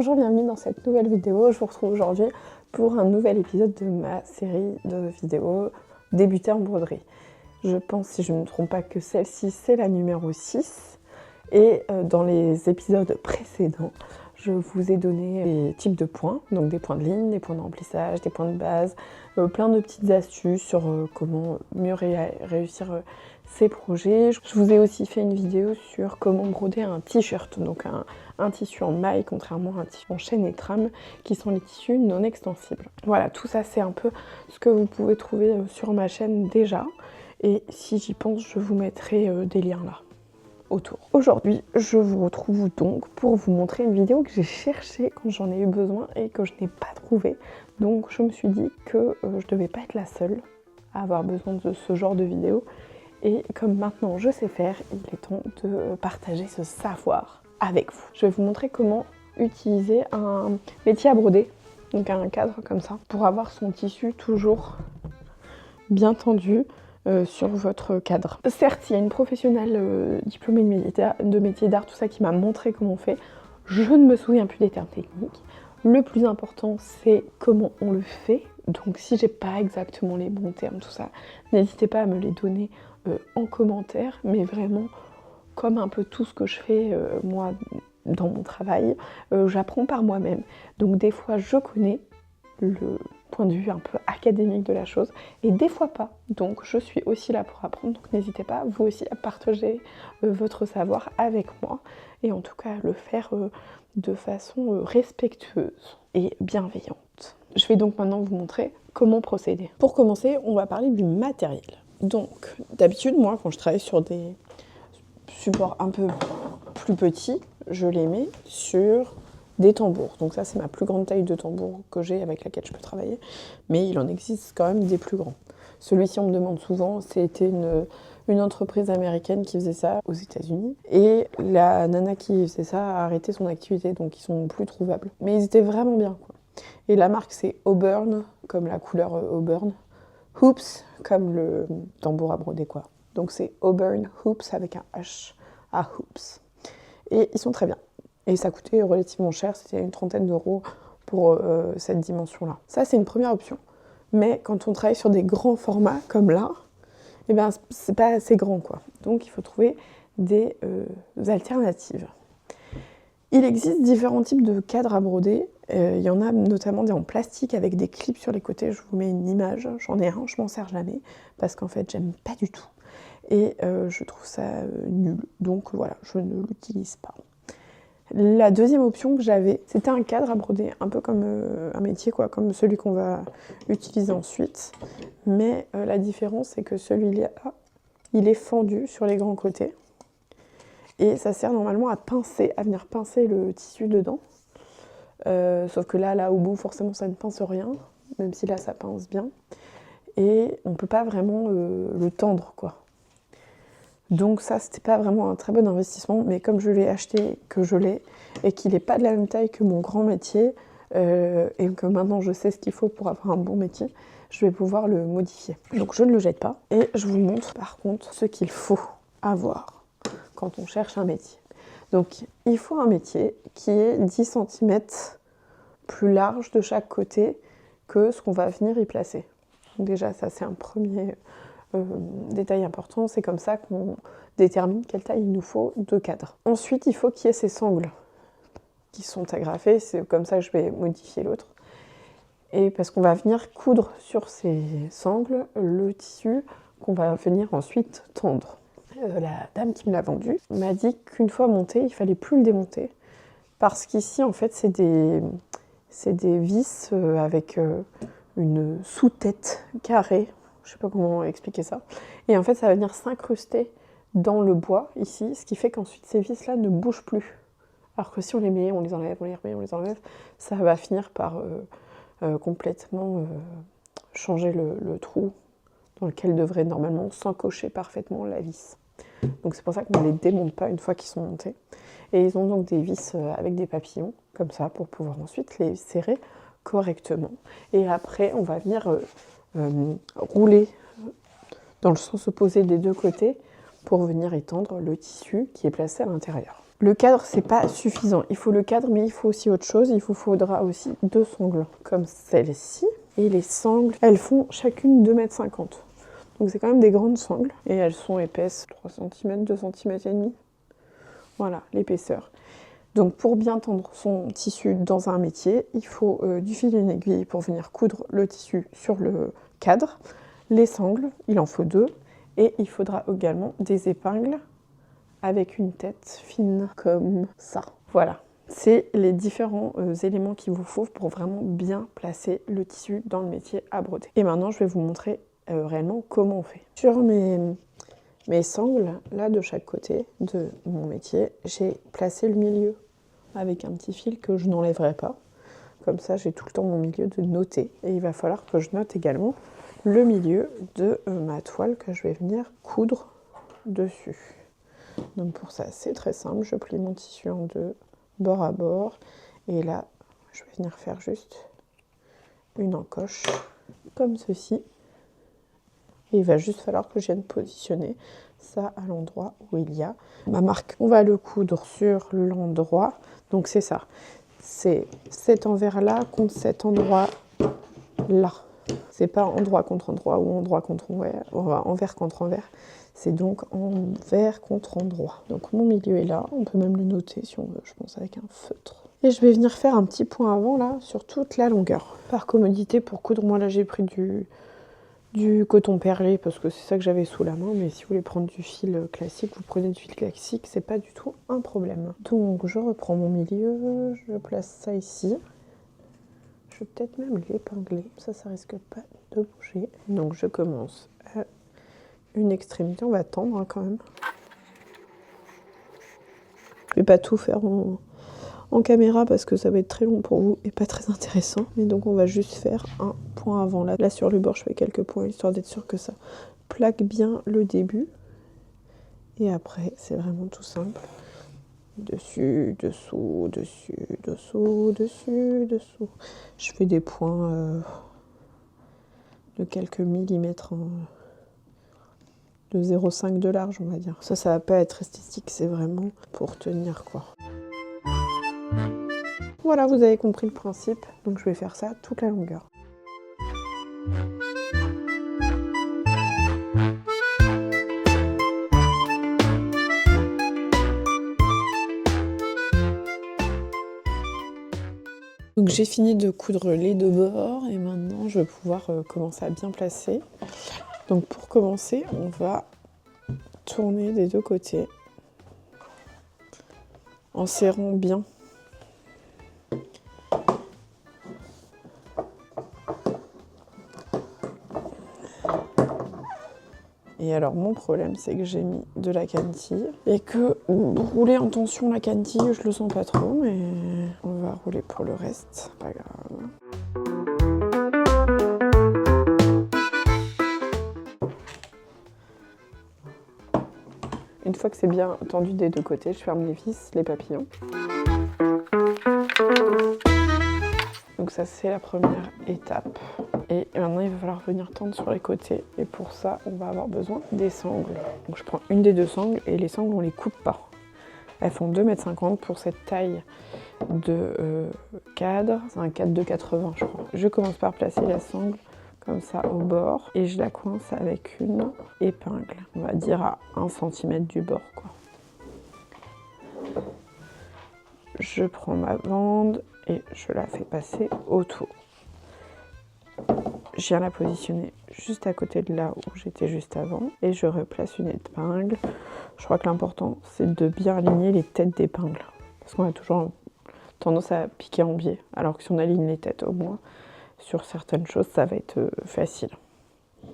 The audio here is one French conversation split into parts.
Bonjour, bienvenue dans cette nouvelle vidéo. Je vous retrouve aujourd'hui pour un nouvel épisode de ma série de vidéos débuter en broderie. Je pense, si je ne me trompe pas, que celle-ci c'est la numéro 6. Et dans les épisodes précédents, je vous ai donné des types de points, donc des points de ligne, des points de remplissage, des points de base, plein de petites astuces sur comment mieux réussir ces projets. Je vous ai aussi fait une vidéo sur comment broder un t-shirt, donc un tissu en maille, contrairement à un tissu en chaîne et trame, qui sont les tissus non extensibles. Voilà, tout ça c'est un peu ce que vous pouvez trouver sur ma chaîne déjà, et si j'y pense, je vous mettrai des liens là autour. Aujourd'hui, je vous retrouve donc pour vous montrer une vidéo que j'ai cherchée quand j'en ai eu besoin et que je n'ai pas trouvée. Donc je me suis dit que je devais pas être la seule à avoir besoin de ce genre de vidéo. Et comme maintenant je sais faire, il est temps de partager ce savoir avec vous. Je vais vous montrer comment utiliser un métier à broder, donc un cadre comme ça, pour avoir son tissu toujours bien tendu sur votre cadre. Certes, il y a une professionnelle diplômée de métier d'art, tout ça, qui m'a montré comment on fait. Je ne me souviens plus des termes techniques. Le plus important, c'est comment on le fait. Donc si j'ai pas exactement les bons termes, tout ça, n'hésitez pas à me les donner en commentaire, mais vraiment, comme un peu tout ce que je fais moi dans mon travail, j'apprends par moi-même. Donc des fois je connais le point de vue un peu académique de la chose, et des fois pas. Donc je suis aussi là pour apprendre, donc n'hésitez pas vous aussi à partager votre savoir avec moi, et en tout cas à le faire de façon respectueuse et bienveillante. Je vais donc maintenant vous montrer comment procéder. Pour commencer, on va parler du matériel. Donc d'habitude, moi quand je travaille sur des supports un peu plus petits, je les mets sur des tambours. Donc ça, c'est ma plus grande taille de tambour que j'ai, avec laquelle je peux travailler. Mais il en existe quand même des plus grands. Celui-ci, on me demande souvent, c'était une entreprise américaine qui faisait ça aux États-Unis. Et la nana qui faisait ça a arrêté son activité, donc ils sont plus trouvables. Mais ils étaient vraiment bien, quoi. Et la marque, c'est Auburn, comme la couleur Auburn. Hoops, comme le tambour à broder, quoi. Donc c'est Auburn Hoops avec un H à Hoops. Et ils sont très bien. Et ça coûtait relativement cher, c'était une 30aine d'euros pour cette dimension-là. Ça, c'est une première option. Mais quand on travaille sur des grands formats comme là, eh ben, c'est pas assez grand, quoi. Donc il faut trouver des alternatives. Il existe différents types de cadres à broder. Il y en a notamment des en plastique avec des clips sur les côtés. Je vous mets une image, j'en ai un, je m'en sers jamais, parce qu'en fait, j'aime pas du tout. Et je trouve ça nul. Donc voilà, je ne l'utilise pas. La deuxième option que j'avais, c'était un cadre à broder, un peu comme un métier, quoi, comme celui qu'on va utiliser ensuite. Mais la différence, c'est que celui-là, il est fendu sur les grands côtés. Et ça sert normalement à pincer, à venir pincer le tissu dedans. Sauf que là au bout, forcément, ça ne pince rien, même si là, ça pince bien. Et on ne peut pas vraiment le tendre, quoi. Donc ça, c'était pas vraiment un très bon investissement, mais comme je l'ai acheté, que je l'ai, et qu'il n'est pas de la même taille que mon grand métier, et que maintenant je sais ce qu'il faut pour avoir un bon métier, je vais pouvoir le modifier. Donc je ne le jette pas, et je vous montre par contre ce qu'il faut avoir quand on cherche un métier. Donc il faut un métier qui est 10 cm plus large de chaque côté que ce qu'on va venir y placer. Donc déjà, ça c'est un premier détail important, c'est comme ça qu'on détermine quelle taille il nous faut de cadre. Ensuite, il faut qu'il y ait ces sangles qui sont agrafées, c'est comme ça que je vais modifier l'autre. Et parce qu'on va venir coudre sur ces sangles le tissu qu'on va venir ensuite tendre. La dame qui me l'a vendu m'a dit qu'une fois monté, il fallait plus le démonter, parce qu'ici en fait c'est des vis avec une sous-tête carrée. Je sais pas comment expliquer ça. Et en fait, ça va venir s'incruster dans le bois, ici, ce qui fait qu'ensuite, ces vis-là ne bougent plus. Alors que si on les met, on les enlève, on les remet, on les enlève, ça va finir par complètement changer le trou dans lequel devrait normalement s'encocher parfaitement la vis. Donc c'est pour ça qu'on ne les démonte pas une fois qu'ils sont montés. Et ils ont donc des vis avec des papillons, comme ça, pour pouvoir ensuite les serrer correctement. Et après, on va venir rouler dans le sens opposé des deux côtés pour venir étendre le tissu qui est placé à l'intérieur. Le cadre, c'est pas suffisant. Il faut le cadre, mais il faut aussi autre chose. Il vous faudra aussi 2 sangles comme celle-ci. Et les sangles, elles font chacune 2,50 m. Donc c'est quand même des grandes sangles. Et elles sont épaisses 3 cm, 2 cm et demi. Voilà, l'épaisseur. Donc pour bien tendre son tissu dans un métier, il faut du fil et une aiguille pour venir coudre le tissu sur le cadre. Les sangles, il en faut 2. Et il faudra également des épingles avec une tête fine comme ça. Voilà, c'est les différents éléments qu'il vous faut pour vraiment bien placer le tissu dans le métier à broder. Et maintenant, je vais vous montrer réellement comment on fait. Sur mes sangles, là de chaque côté de mon métier, j'ai placé le milieu avec un petit fil que je n'enlèverai pas. Comme ça, j'ai tout le temps mon milieu de noter. Et il va falloir que je note également le milieu de ma toile que je vais venir coudre dessus. Donc pour ça, c'est très simple. Je plie mon tissu en 2, bord à bord. Et là, je vais venir faire juste une encoche comme ceci. Et il va juste falloir que je vienne positionner ça à l'endroit où il y a ma marque. On va le coudre sur l'endroit. Donc c'est ça. C'est cet envers-là contre cet endroit-là. C'est pas endroit contre endroit ou endroit contre envers, envers contre envers. C'est donc envers contre endroit. Donc mon milieu est là. On peut même le noter si on veut, je pense, avec un feutre. Et je vais venir faire un petit point avant là sur toute la longueur. Par commodité pour coudre, moi là j'ai pris du coton perlé parce que c'est ça que j'avais sous la main, mais si vous voulez prendre du fil classique, vous prenez du fil classique, c'est pas du tout un problème. Donc je reprends mon milieu, je place ça ici. Je vais peut-être même l'épingler, ça risque pas de bouger. Donc je commence à une extrémité, on va tendre hein, quand même. Je vais pas tout faire en caméra parce que ça va être très long pour vous et pas très intéressant. Mais donc on va juste faire un point avant. Là sur le bord, je fais quelques points histoire d'être sûr que ça plaque bien le début. Et après, c'est vraiment tout simple. Dessus, dessous, dessus, dessous, dessus, dessous. Je fais des points de quelques millimètres, de 0,5 de large, on va dire. Ça va pas être esthétique, c'est vraiment pour tenir quoi. Voilà, vous avez compris le principe. Donc je vais faire ça toute la longueur. Donc j'ai fini de coudre les 2 bords et maintenant je vais pouvoir commencer à bien placer. Donc pour commencer, on va tourner des 2 côtés en serrant bien. Et alors mon problème c'est que j'ai mis de la cannetille et que rouler en tension la cannetille je le sens pas trop, mais on va rouler pour le reste, pas grave. Une fois que c'est bien tendu des 2 côtés, je ferme les vis, les papillons. Donc ça c'est la première étape. Et maintenant il va falloir venir tendre sur les côtés. Et pour ça on va avoir besoin des sangles. Donc je prends une des 2 sangles et les sangles on les coupe pas. Elles font 2,50 m pour cette taille de cadre. C'est un cadre de 80 je crois. Je commence par placer la sangle comme ça au bord et je la coince avec une épingle. On va dire à 1 cm du bord quoi. Je prends ma bande et je la fais passer autour. Je viens la positionner juste à côté de là où j'étais juste avant et je replace une épingle. Je crois que l'important c'est de bien aligner les têtes d'épingle parce qu'on a toujours tendance à piquer en biais, alors que si on aligne les têtes au moins sur certaines choses ça va être facile,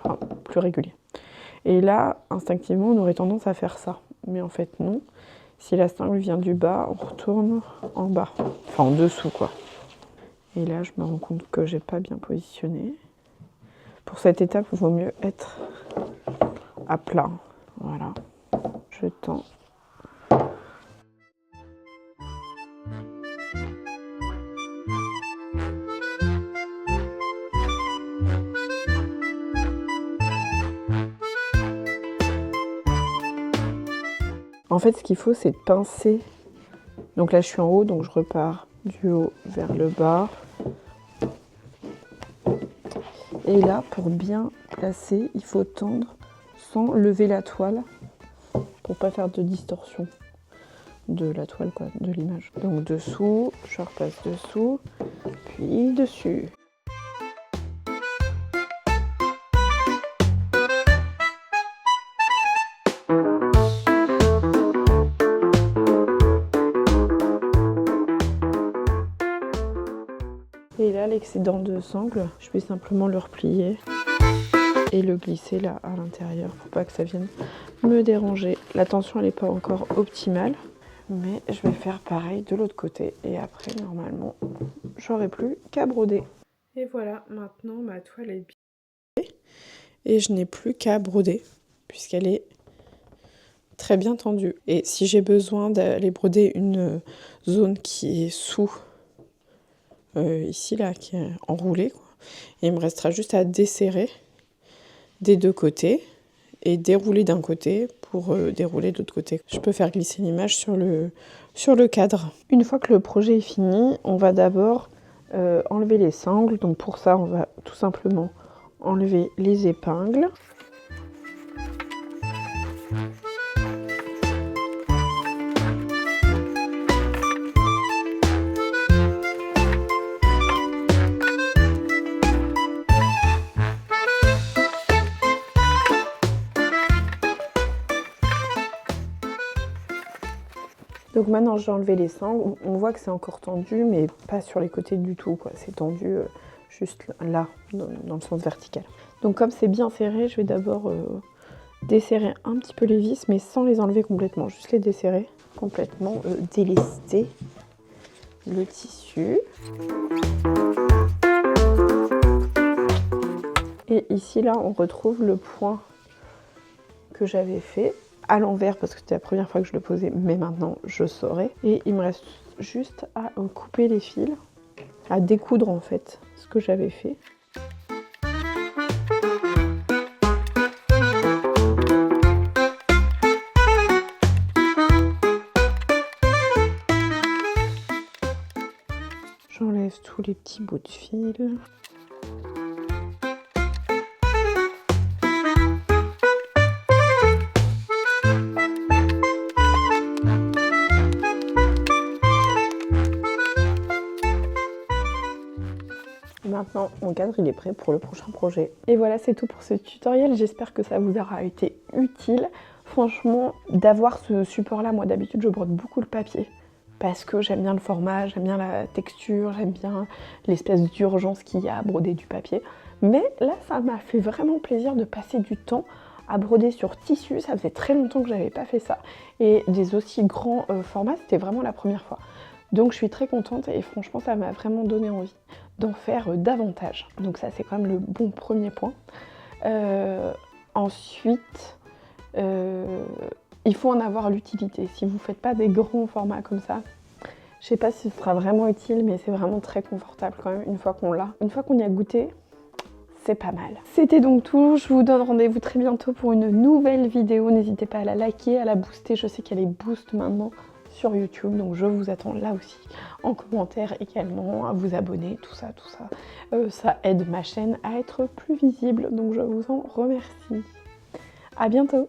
enfin, plus régulier. Et là instinctivement on aurait tendance à faire ça, mais en fait non. Si la sangle vient du bas, on retourne en bas, enfin en dessous quoi. Et là, je me rends compte que j'ai pas bien positionné. Pour cette étape, il vaut mieux être à plat. Voilà, je tends. En fait, ce qu'il faut, c'est de pincer Donc là je suis en haut, donc je repars du haut vers le bas. Et là, pour bien placer, il faut tendre sans lever la toile pour pas faire de distorsion de la toile, quoi, de l'image. Donc dessous, je repasse dessous, puis dessus. Et là, l'excédent de sangle, je vais simplement le replier et le glisser là à l'intérieur pour pas que ça vienne me déranger. La tension elle n'est pas encore optimale, mais je vais faire pareil de l'autre côté et après normalement j'aurai plus qu'à broder. Et voilà, maintenant ma toile est bien et je n'ai plus qu'à broder puisqu'elle est très bien tendue. Et si j'ai besoin d'aller broder une zone qui est sous ici là, qui est enroulée, quoi, et il me restera juste à desserrer des deux côtés et dérouler d'un côté pour dérouler de l'autre côté. Je peux faire glisser l'image sur le cadre. Une fois que le projet est fini, on va d'abord enlever les sangles. Donc pour ça, on va tout simplement enlever les épingles. Donc maintenant j'ai enlevé les sangles, on voit que c'est encore tendu mais pas sur les côtés du tout, quoi. C'est tendu juste là, dans le sens vertical. Donc comme c'est bien serré, je vais d'abord desserrer un petit peu les vis mais sans les enlever complètement, juste les desserrer complètement, délester le tissu. Et ici là on retrouve le point que j'avais fait à l'envers parce que c'était la première fois que je le posais, mais maintenant je saurais. Et il me reste juste à couper les fils, à découdre en fait ce que j'avais fait. J'enlève tous les petits bouts de fil. Maintenant, mon cadre il est prêt pour le prochain projet. Et voilà, c'est tout pour ce tutoriel. J'espère que ça vous aura été utile. Franchement, d'avoir ce support-là, moi d'habitude, je brode beaucoup le papier parce que j'aime bien le format, j'aime bien la texture, j'aime bien l'espèce d'urgence qu'il y a à broder du papier. Mais là, ça m'a fait vraiment plaisir de passer du temps à broder sur tissu. Ça faisait très longtemps que j'avais pas fait ça. Et des aussi grands formats, c'était vraiment la première fois. Donc je suis très contente et franchement ça m'a vraiment donné envie d'en faire davantage. Donc ça c'est quand même le bon premier point. Ensuite, il faut en avoir l'utilité. Si vous ne faites pas des grands formats comme ça, je sais pas si ce sera vraiment utile, mais c'est vraiment très confortable quand même une fois qu'on l'a. Une fois qu'on y a goûté, c'est pas mal. C'était donc tout, je vous donne rendez-vous très bientôt pour une nouvelle vidéo. N'hésitez pas à la liker, à la booster, je sais qu'elle est boost maintenant sur YouTube, donc je vous attends là aussi en commentaire également, à vous abonner, tout ça, ça aide ma chaîne à être plus visible, donc je vous en remercie. À bientôt.